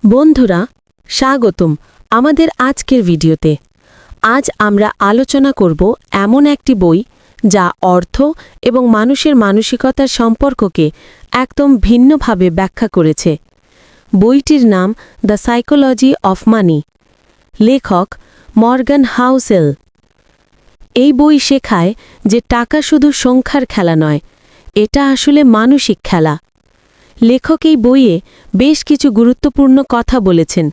বন্ধুরা স্বাগতম আমাদের আজকের ভিডিওতে। আজ আমরা আলোচনা করব এমন একটি বই যা অর্থ এবং মানুষের মানসিকতার সম্পর্ককে একদম ভিন্নভাবে ব্যাখ্যা করেছে। বইটির নাম দ্য সাইকোলজি অফ মানি, লেখক মর্গান হাউসেল। এই বই শেখায় যে টাকা শুধু সংখ্যার খেলা নয়, এটা আসলে মানসিক খেলা। লেখক এই বইয়ে বেশ কিছু গুরুত্বপূর্ণ কথা বলেছেন।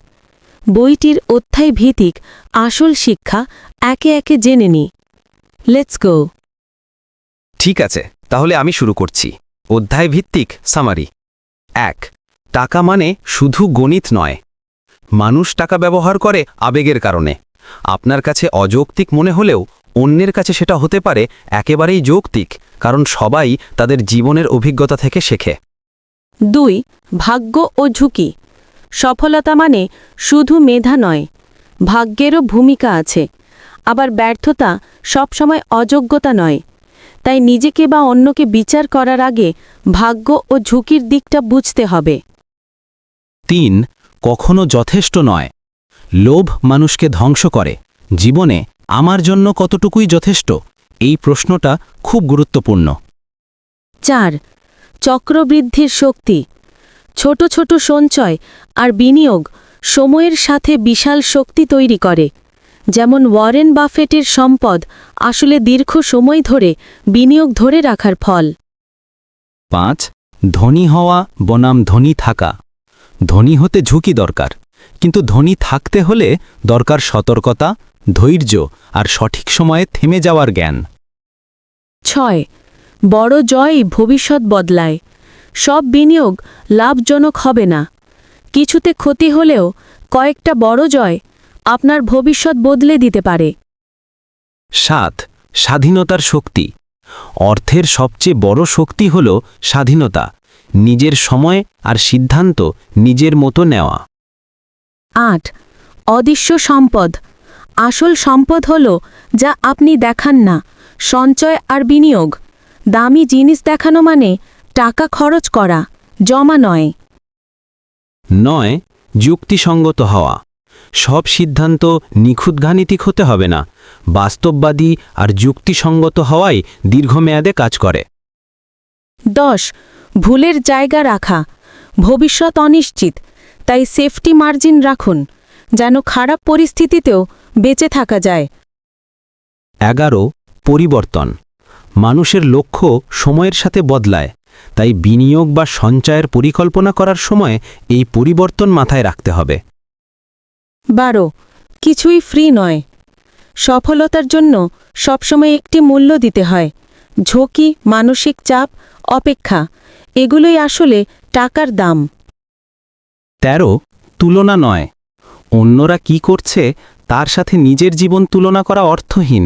বইটির অধ্যায় ভিত্তিক আসল শিক্ষা একে একে জেনে নিই। Let's go. ঠিক আছে, তাহলে আমি শুরু করছি। অধ্যায় ভিত্তিক সামারি। ১. টাকা মানে শুধু গণিত নয়। মানুষ টাকা ব্যবহার করে আবেগের কারণে। আপনার কাছে অযৌক্তিক মনে হলেও অন্যের কাছে সেটা হতে পারে একেবারেই যৌক্তিক, কারণ সবাই তাদের জীবনের অভিজ্ঞতা থেকে শেখে। ২. ভাগ্য ও ঝুঁকি। সফলতা মানে শুধু মেধা নয়, ভাগ্যেরও ভূমিকা আছে। আবার ব্যর্থতা সবসময় অযোগ্যতা নয়। তাই নিজেকে বা অন্যকে বিচার করার আগে ভাগ্য ও ঝুঁকির দিকটা বুঝতে হবে। ৩. কখনো যথেষ্ট নয়। লোভ মানুষকে ধ্বংস করে। জীবনে আমার জন্য কতটুকুই যথেষ্ট, এই প্রশ্নটা খুব গুরুত্বপূর্ণ। ৪. চক্রবৃদ্ধির শক্তি। ছোট ছোট সঞ্চয় আর বিনিয়োগ সময়ের সাথে বিশাল শক্তি তৈরি করে। যেমন ওয়ারেন বাফেটের সম্পদ আসলে দীর্ঘ সময় ধরে বিনিয়োগ ধরে রাখার ফল। ৫. ধনী হওয়া বনাম ধনী থাকা। ধনী হতে ঝুঁকি দরকার, কিন্তু ধনী থাকতে হলে দরকার সতর্কতা, ধৈর্য আর সঠিক সময়ে থেমে যাওয়ার জ্ঞান। ৬. বড় জয়ই ভবিষ্যৎ বদলায়। সব বিনিয়োগ লাভজনক হবে না। কিছুতে ক্ষতি হলেও কয়েকটা বড় জয় আপনার ভবিষ্যৎ বদলে দিতে পারে। ৭. স্বাধীনতার শক্তি। অর্থের সবচেয়ে বড় শক্তি হল স্বাধীনতা, নিজের সময় আর সিদ্ধান্ত নিজের মতো নেওয়া। ৮. অদৃশ্য সম্পদ। আসল সম্পদ হল যা আপনি দেখান না, সঞ্চয় আর বিনিয়োগ। দামি জিনিস দেখানো মানে টাকা খরচ করা, জমা নয়। ৯. যুক্তিসঙ্গত হওয়া। সব সিদ্ধান্ত নিখুঁত গাণিতিক হতে হবে না, বাস্তববাদী আর যুক্তিসঙ্গত হওয়াই দীর্ঘমেয়াদে কাজ করে। ১০. ভুলের জায়গা রাখা। ভবিষ্যৎ অনিশ্চিত, তাই সেফটি মার্জিন রাখুন, যেন খারাপ পরিস্থিতিতেও বেঁচে থাকা যায়। ১১. পরিবর্তন। মানুষের লক্ষ্য সময়ের সাথে বদলায়, তাই বিনিয়োগ বা সঞ্চয়ের পরিকল্পনা করার সময় এই পরিবর্তন মাথায় রাখতে হবে। ১২. কিছুই ফ্রি নয়। সফলতার জন্য সবসময় একটি মূল্য দিতে হয়। ঝুঁকি, মানসিক চাপ, অপেক্ষা, এগুলোই আসলে টাকার দাম। ১৩. তুলনা নয়। অন্যরা কি করছে তার সাথে নিজের জীবন তুলনা করা অর্থহীন।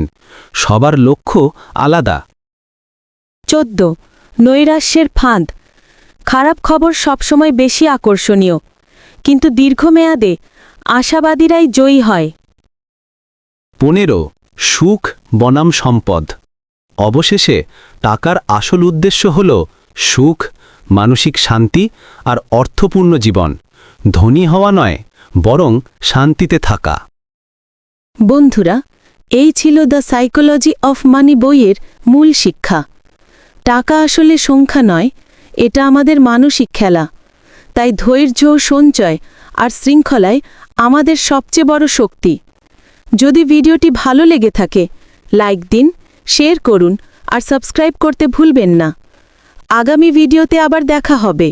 সবার লক্ষ্য আলাদা। ১৪. নৈরাশ্যের ফাঁদ। খারাপ খবর সবসময় বেশি আকর্ষণীয়, কিন্তু দীর্ঘমেয়াদে আশাবাদীরাই জয়ী হয়। ১৫. সুখ বনাম সম্পদ। অবশেষে টাকার আসল উদ্দেশ্য হল সুখ, মানসিক শান্তি আর অর্থপূর্ণ জীবন। ধনী হওয়া নয়, বরং শান্তিতে থাকা। বন্ধুরা, এই ছিল দ্য সাইকোলজি অফ মানি বইয়ের মূল শিক্ষা। টাকা আসলে সংখ্যা নয়, এটা আমাদের মানসিক খেলা। তাই ধৈর্য, সঞ্চয় আর শৃঙ্খলায় আমাদের সবচেয়ে বড় শক্তি। যদি ভিডিওটি ভালো লেগে থাকে, লাইক দিন, শেয়ার করুন আর সাবস্ক্রাইব করতে ভুলবেন না। আগামী ভিডিওতে আবার দেখা হবে।